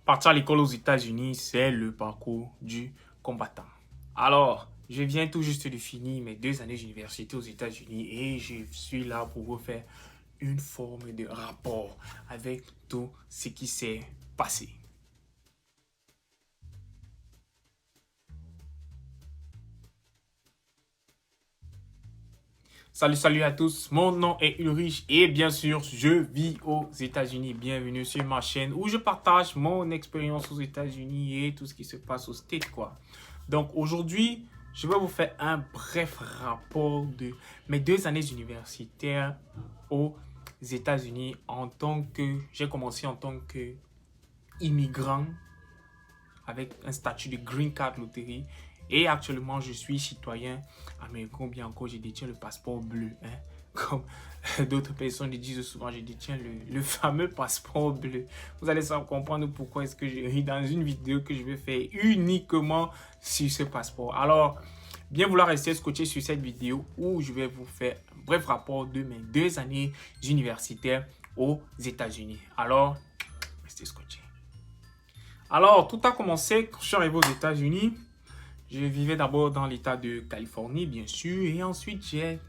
Partir à l'école aux États-Unis, c'est le parcours du combattant. Alors, je viens tout juste de finir mes 2 années d'université aux États-Unis et je suis là pour vous faire une forme de rapport avec tout ce qui s'est passé. Salut à tous, mon nom est Ulrich et bien sûr, je vis aux États-Unis. Bienvenue sur ma chaîne où je partage mon expérience aux États-Unis et tout ce qui se passe aux States, quoi. Donc aujourd'hui, je vais vous faire un bref rapport de mes 2 années universitaires aux États-Unis en tant que... J'ai commencé en tant que immigrant avec un statut de Green Card Lottery. Et actuellement, je suis citoyen américain, bien encore, je détiens le passeport bleu. Hein. Comme d'autres personnes le disent souvent, je détiens le fameux passeport bleu. Vous allez savoir comprendre pourquoi est-ce que je ris dans une vidéo que je vais faire uniquement sur ce passeport. Alors, bien vouloir rester scotché sur cette vidéo où je vais vous faire un bref rapport de mes 2 années universitaires aux États-Unis. Alors, restez scotché. Alors, tout a commencé quand je suis arrivé aux États-Unis. Je vivais d'abord dans l'État de Californie, bien sûr, et ensuite j'ai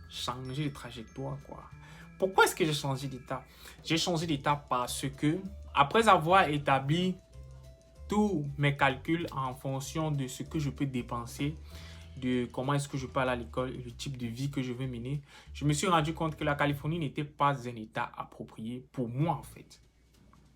changé de trajectoire, quoi. Pourquoi est-ce que j'ai changé d'État? J'ai changé d'État parce que, après avoir établi tous mes calculs en fonction de ce que je peux dépenser, de comment est-ce que je peux aller à l'école et le type de vie que je veux mener, je me suis rendu compte que la Californie n'était pas un État approprié pour moi, en fait,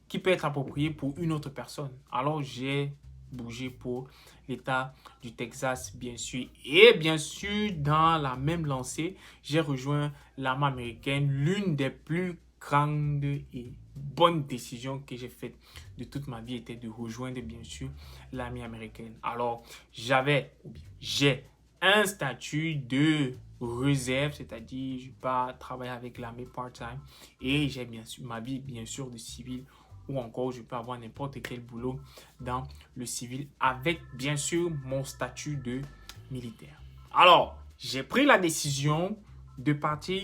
qui peut être approprié pour une autre personne. Alors, j'ai bougé pour l'État du Texas, bien sûr. Et bien sûr, dans la même lancée, j'ai rejoint l'armée américaine, l'une des plus grandes et bonnes décisions que j'ai faites de toute ma vie était de rejoindre, bien sûr, l'armée américaine. Alors, j'ai un statut de réserve, c'est-à-dire je pars travailler avec l'armée part-time et j'ai bien sûr ma vie, bien sûr, de civil ou encore je peux avoir n'importe quel boulot dans le civil avec bien sûr mon statut de militaire. Alors, j'ai pris la décision de partir,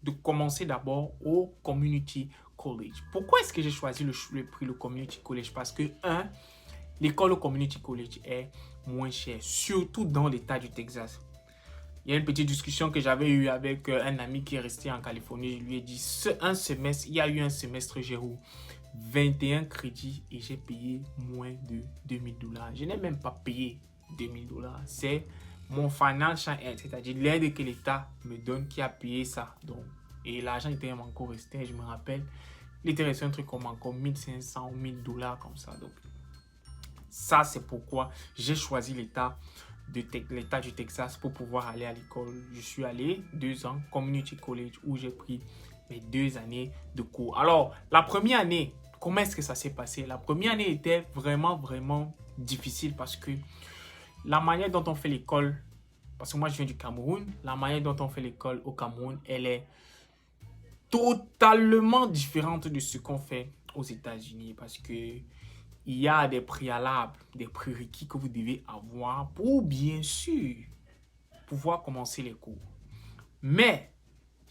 de commencer d'abord au Community College. Pourquoi est-ce que j'ai choisi le Community College? Parce que, l'école au Community College est moins chère, surtout dans l'État du Texas. Il y a une petite discussion que j'avais eue avec un ami qui est resté en Californie. Je lui ai dit, il y a eu un semestre, j'ai eu 21 crédits et j'ai payé moins de $2000. Je n'ai même pas payé $2000. C'est mon financial aid, c'est-à-dire l'aide que l'État me donne qui a payé ça. Donc, et l'argent était encore resté, je me rappelle. Il était resté un truc comme encore 1500 ou $1000 comme ça. Donc, ça, c'est pourquoi j'ai choisi l'État du Texas pour pouvoir aller à l'école. Je suis allé 2 ans, Community College, où j'ai pris mes 2 années de cours. Alors, la première année, comment est-ce que ça s'est passé? La première année était vraiment difficile parce que la manière dont on fait l'école, parce que moi je viens du Cameroun, la manière dont on fait l'école au Cameroun, elle est totalement différente de ce qu'on fait aux États-Unis parce que il y a des préalables, des prérequis que vous devez avoir pour bien sûr pouvoir commencer les cours. Mais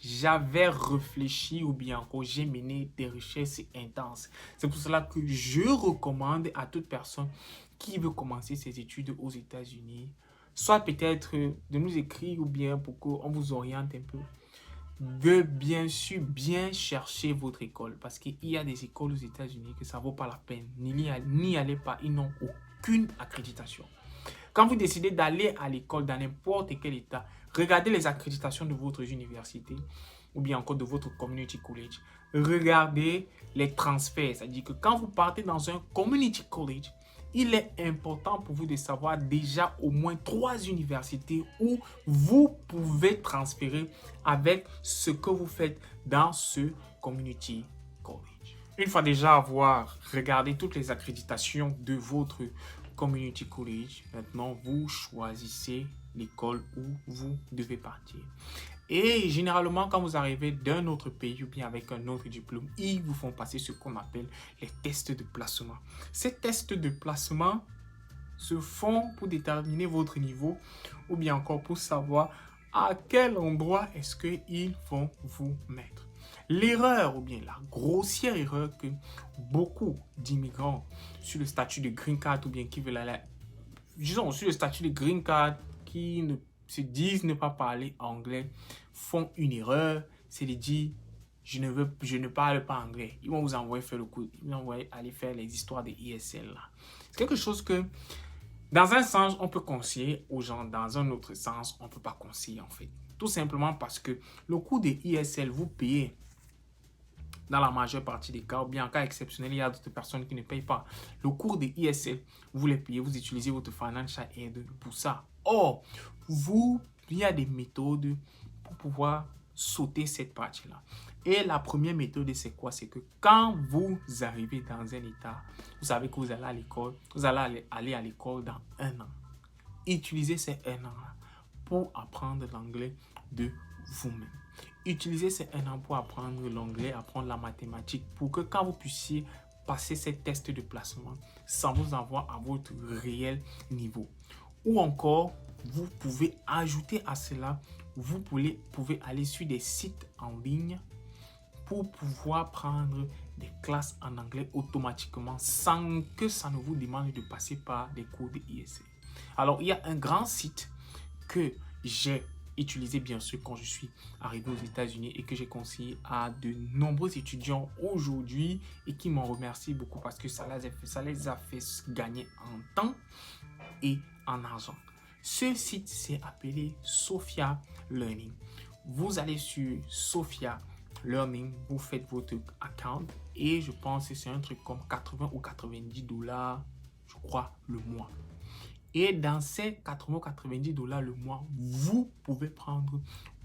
j'avais réfléchi ou bien encore j'ai mené des recherches intenses. C'est pour cela que je recommande à toute personne qui veut commencer ses études aux États-Unis, soit peut-être de nous écrire ou bien pour qu'on vous oriente un peu, de bien sûr bien chercher votre école parce qu'il y a des écoles aux États-Unis que ça ne vaut pas la peine. N'y allez pas, ils n'ont aucune accréditation. Quand vous décidez d'aller à l'école dans n'importe quel état, regardez les accréditations de votre université ou bien encore de votre community college. Regardez les transferts, c'est-à-dire que quand vous partez dans un community college, il est important pour vous de savoir déjà au moins 3 universités où vous pouvez transférer avec ce que vous faites dans ce community college. Une fois déjà avoir regardé toutes les accréditations de votre community college, maintenant vous choisissez l'école où vous devez partir. Et généralement, quand vous arrivez d'un autre pays ou bien avec un autre diplôme, ils vous font passer ce qu'on appelle les tests de placement. Ces tests de placement se font pour déterminer votre niveau ou bien encore pour savoir à quel endroit est-ce qu'ils vont vous mettre. L'erreur ou bien la grossière erreur que beaucoup d'immigrants sur le statut de green card ou bien qui veulent aller, disons, sur le statut de green card qui se disent ne pas parler anglais font une erreur, c'est de dire je ne parle pas anglais. Ils vont vous envoyer faire le coup, ils vont envoyer aller faire les histoires des ISL là. C'est quelque chose que dans un sens, on peut conseiller aux gens. Dans un autre sens, on ne peut pas conseiller en fait. Tout simplement parce que le coût des ISL, vous payez dans la majeure partie des cas, ou bien en cas exceptionnel, il y a d'autres personnes qui ne payent pas. Le cours des ISL, vous les payez, vous utilisez votre financial aid pour ça. Or, il y a des méthodes pour pouvoir sauter cette partie-là. Et la première méthode, c'est quoi? C'est que quand vous arrivez dans un état, vous savez que vous allez à l'école, vous allez aller à l'école dans 1 an. Utilisez ces 1 an-là pour apprendre l'anglais de vous-même. Utilisez ces 1 an pour apprendre l'anglais, apprendre la mathématique, pour que quand vous puissiez passer ces tests de placement, ça vous envoie à votre réel niveau. Ou encore, vous pouvez ajouter à cela, vous pouvez aller sur des sites en ligne pour pouvoir prendre des classes en anglais automatiquement sans que ça ne vous demande de passer par des cours de ISL. Alors, il y a un grand site que j'ai utilisé bien sûr quand je suis arrivé aux États-Unis et que j'ai conseillé à de nombreux étudiants aujourd'hui et qui m'en remercient beaucoup parce que ça les a fait gagner en temps et en argent. Ce site s'est appelé Sophia Learning. Vous allez sur Sophia Learning, vous faites votre account et je pense que c'est un truc comme 80 ou 90 $, je crois, le mois. Et dans ces 80 ou 90 $ le mois, vous pouvez prendre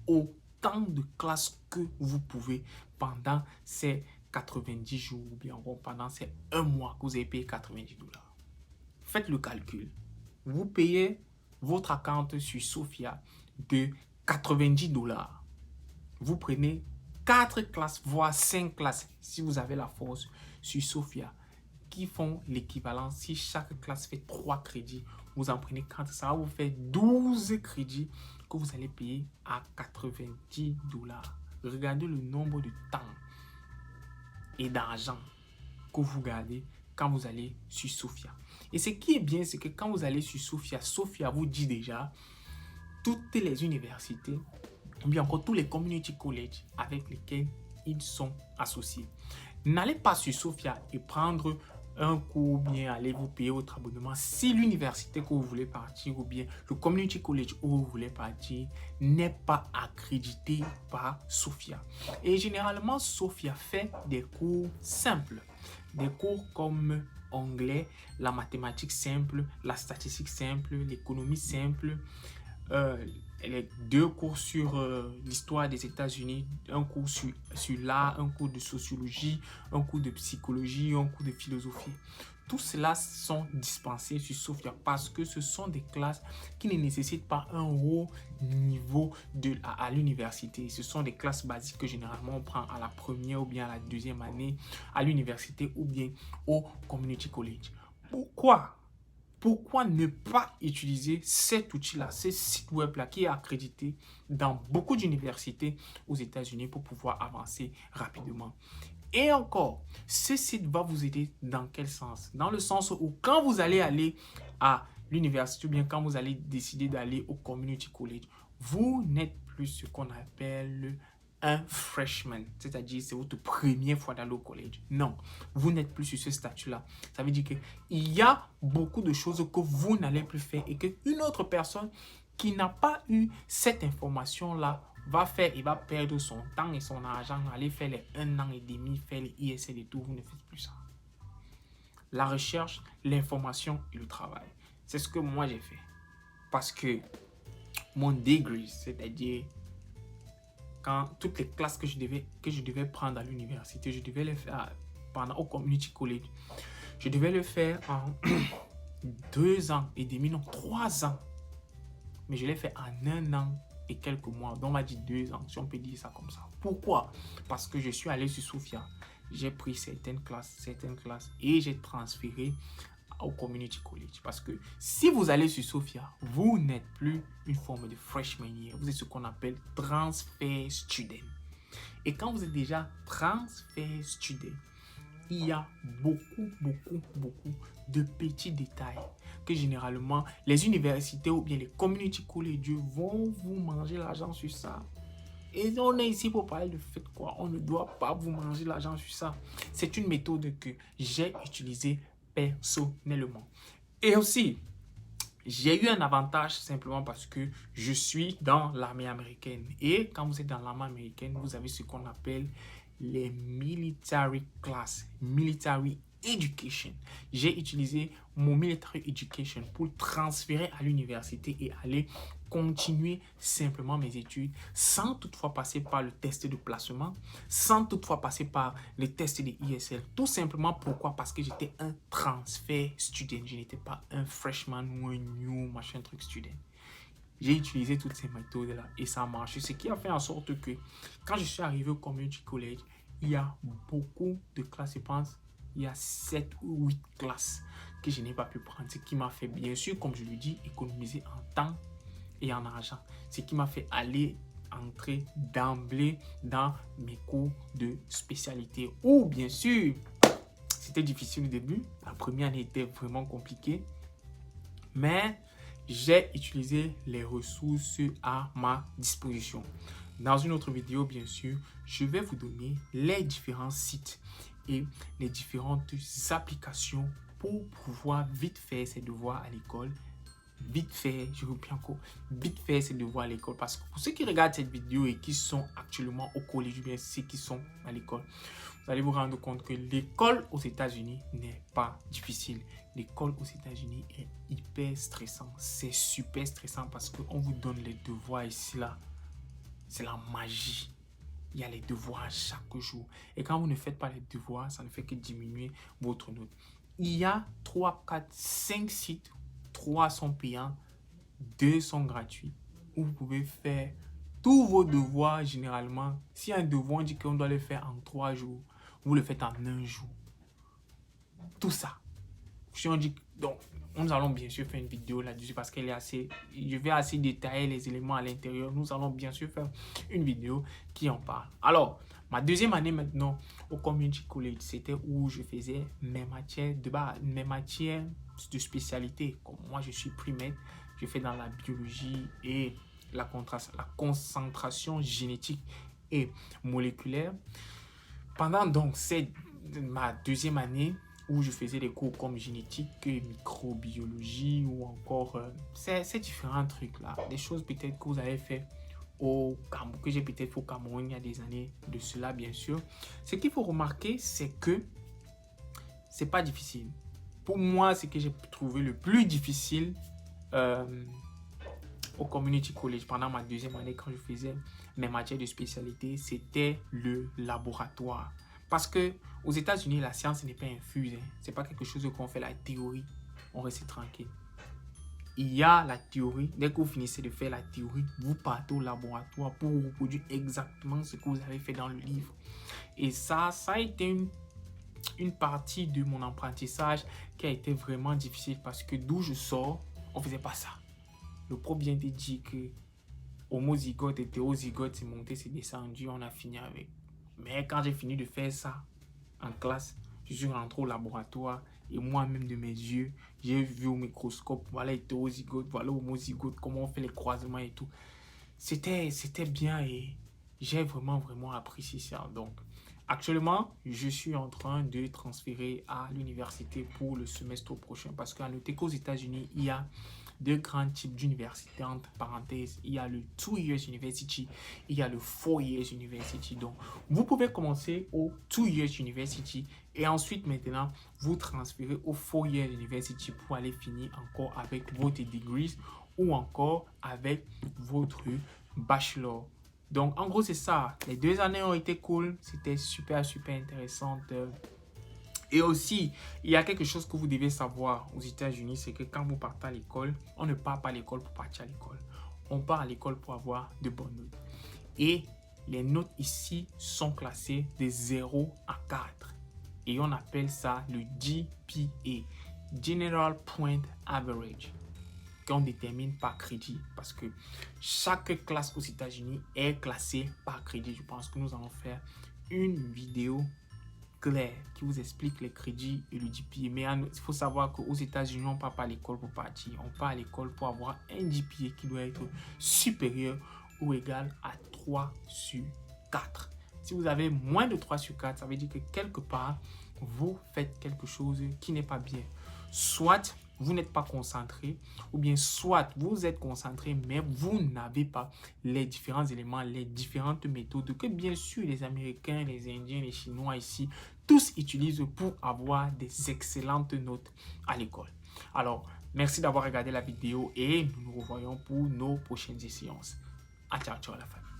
autant de classes que vous pouvez pendant ces 90 jours ou bien pendant ces 1 mois que vous avez payé 90 $. Faites le calcul. Vous payez votre account sur Sophia de 90 $. Vous prenez 4 classes, voire 5 classes, si vous avez la force, sur Sophia, qui font l'équivalent. Si chaque classe fait 3 crédits, vous en prenez 4, ça va vous faire 12 crédits que vous allez payer à 90 $. Regardez le nombre de temps et d'argent que vous gardez quand vous allez sur Sophia. Et ce qui est bien, c'est que quand vous allez sur Sophia, Sophia vous dit déjà toutes les universités, ou bien encore tous les community colleges avec lesquels ils sont associés. N'allez pas sur Sophia et prendre un cours ou bien aller vous payer votre abonnement si l'université que vous voulez partir ou bien le community college où vous voulez partir n'est pas accrédité par Sophia. Et généralement, Sophia fait des cours simples, des cours comme anglais, la mathématique simple, la statistique simple, l'économie simple, les 2 cours sur l'histoire des États-Unis, un cours sur l'art, un cours de sociologie, un cours de psychologie, un cours de philosophie. Tout cela sont dispensés sur Sophia parce que ce sont des classes qui ne nécessitent pas un haut niveau à l'université. Ce sont des classes basiques que généralement on prend à la première ou bien à la 2e année à l'université ou bien au community college. Pourquoi ne pas utiliser cet outil-là, ce site web-là qui est accrédité dans beaucoup d'universités aux États-Unis pour pouvoir avancer rapidement? Et encore, ce site va vous aider dans quel sens? Dans le sens où quand vous allez aller à l'université ou bien quand vous allez décider d'aller au community college, vous n'êtes plus ce qu'on appelle un freshman, c'est-à-dire c'est votre première fois d'aller au collège. Non, vous n'êtes plus sur ce statut-là. Ça veut dire qu'il y a beaucoup de choses que vous n'allez plus faire et qu'une autre personne qui n'a pas eu cette information-là va faire, il va perdre son temps et son argent, aller faire les 1 an et demi, faire les ISL et tout. Vous ne faites plus ça. La recherche, l'information et le travail. C'est ce que moi j'ai fait. Parce que mon degree, c'est-à-dire quand toutes les classes que je devais prendre à l'université, je devais les faire au community college. Je devais le faire en 2 ans et demi, non, 3 ans. Mais je l'ai fait en 1 an et quelques mois. Donc on m'a dit 2 ans, si on peut dire ça comme ça. Pourquoi? Parce que je suis allé sur Sophia. J'ai pris certaines classes et j'ai transféré au community college. Parce que si vous allez sur Sophia, vous n'êtes plus une forme de freshman year. Vous êtes ce qu'on appelle transfer student. Et quand vous êtes déjà transfer student, il y a beaucoup de petits détails que généralement les universités ou bien les community colleges vont vous manger l'argent sur ça. Et on est ici pour parler de fait quoi. On ne doit pas vous manger l'argent sur ça. C'est une méthode que j'ai utilisée personnellement. Et aussi, j'ai eu un avantage simplement parce que je suis dans l'armée américaine. Et quand vous êtes dans l'armée américaine, vous avez ce qu'on appelle les military class, military education. J'ai utilisé mon military education pour transférer à l'université et aller continuer simplement mes études sans toutefois passer par le test de placement, sans toutefois passer par le test de ESL. Tout simplement pourquoi? Parce que j'étais un transfert student. Je n'étais pas un freshman ou un new machin truc student. J'ai utilisé toutes ces méthodes-là et ça a marché. Ce qui a fait en sorte que quand je suis arrivé au community college, il y a beaucoup de classes, je pense, il y a 7 ou 8 classes que je n'ai pas pu prendre. Ce qui m'a fait, bien sûr, comme je le dis, économiser en temps et en argent. Ce qui m'a fait entrer d'emblée dans mes cours de spécialité. Ou bien sûr, c'était difficile au début. La première année était vraiment compliquée. Mais j'ai utilisé les ressources à ma disposition. Dans une autre vidéo, bien sûr, je vais vous donner les différents sites et les différentes applications pour pouvoir vite faire ses devoirs à l'école. Vite fait, je reprends encore, vite faire ses devoirs à l'école. Parce que pour ceux qui regardent cette vidéo et qui sont actuellement au collège, bien ceux qui sont à l'école, vous allez vous rendre compte que l'école aux États-Unis n'est pas difficile. L'école aux États-Unis est hyper stressant. C'est super stressant parce qu'on vous donne les devoirs ici, là. C'est la magie. Il y a les devoirs chaque jour. Et quand vous ne faites pas les devoirs, ça ne fait que diminuer votre note. Il y a 3, 4, 5 sites. 3 sont payants, 2 sont gratuits. Où vous pouvez faire tous vos devoirs généralement. Si un devoir, on dit qu'on doit le faire en 3 jours, vous le faites en 1 jour. Tout ça. Si on dit, donc, nous allons bien sûr faire une vidéo là-dessus parce qu'elle est assez, je vais assez détailler les éléments à l'intérieur. Nous allons bien sûr faire une vidéo qui en parle. Alors, ma deuxième année maintenant au community college, c'était où je faisais mes matières de base, mes matières de spécialité. Comme moi, je suis primaire, je fais dans la biologie et la concentration génétique et moléculaire. Pendant donc ma deuxième année, où je faisais des cours comme génétique, microbiologie ou encore ces différents trucs là, des choses peut-être que vous avez fait au Cameroun, que j'ai peut-être fait au Cameroun il y a des années de cela bien sûr. Ce qu'il faut remarquer, c'est que c'est pas difficile. Pour moi, ce que j'ai trouvé le plus difficile au community college pendant ma deuxième année quand je faisais mes matières de spécialité, c'était le laboratoire. Parce que aux États-Unis, la science n'est pas infuse. Hein. Ce n'est pas quelque chose qu'on fait la théorie. On reste tranquille. Il y a la théorie. Dès que vous finissez de faire la théorie, vous partez au laboratoire pour reproduire exactement ce que vous avez fait dans le livre. Et ça a été une partie de mon apprentissage qui a été vraiment difficile parce que d'où je sors, on ne faisait pas ça. Le prof vient de dire que homozygote et hétérozygote, c'est monté, c'est descendu, on a fini avec. Mais quand j'ai fini de faire ça en classe, je suis rentré au laboratoire et moi-même de mes yeux, j'ai vu au microscope, voilà hétérozygote, voilà homozygote, comment on fait les croisements et tout. C'était bien et j'ai vraiment apprécié ça. Donc, actuellement, je suis en train de transférer à l'université pour le semestre prochain parce qu'à noter qu'aux États-Unis, il y a 2 grands types d'universités, entre parenthèses. Il y a le 2 years university, il y a le 4 years university. Donc, vous pouvez commencer au 2 years university et ensuite, maintenant, vous transférez au 4 years university pour aller finir encore avec votre degree ou encore avec votre bachelor. Donc, en gros, c'est ça. Les 2 années ont été cool. C'était super intéressant. Et aussi, il y a quelque chose que vous devez savoir aux États-Unis, c'est que quand vous partez à l'école, on ne part pas à l'école pour partir à l'école. On part à l'école pour avoir de bonnes notes. Et les notes ici sont classées de 0 à 4. Et on appelle ça le GPA, General Point Average. qu'on détermine par crédit parce que chaque classe aux États-Unis est classée par crédit. Je pense que nous allons faire une vidéo claire qui vous explique les crédits et le GPA. Mais il faut savoir qu'aux États-Unis, on ne part pas à l'école pour partir. On part à l'école pour avoir un GPA qui doit être supérieur ou égal à 3 sur 4. Si vous avez moins de 3 sur 4, ça veut dire que quelque part, vous faites quelque chose qui n'est pas bien. Soit vous n'êtes pas concentré, ou bien soit vous êtes concentré, mais vous n'avez pas les différents éléments, les différentes méthodes que bien sûr les Américains, les Indiens, les Chinois ici, tous utilisent pour avoir des excellentes notes à l'école. Alors, merci d'avoir regardé la vidéo et nous nous revoyons pour nos prochaines séances. Ciao, ciao la famille.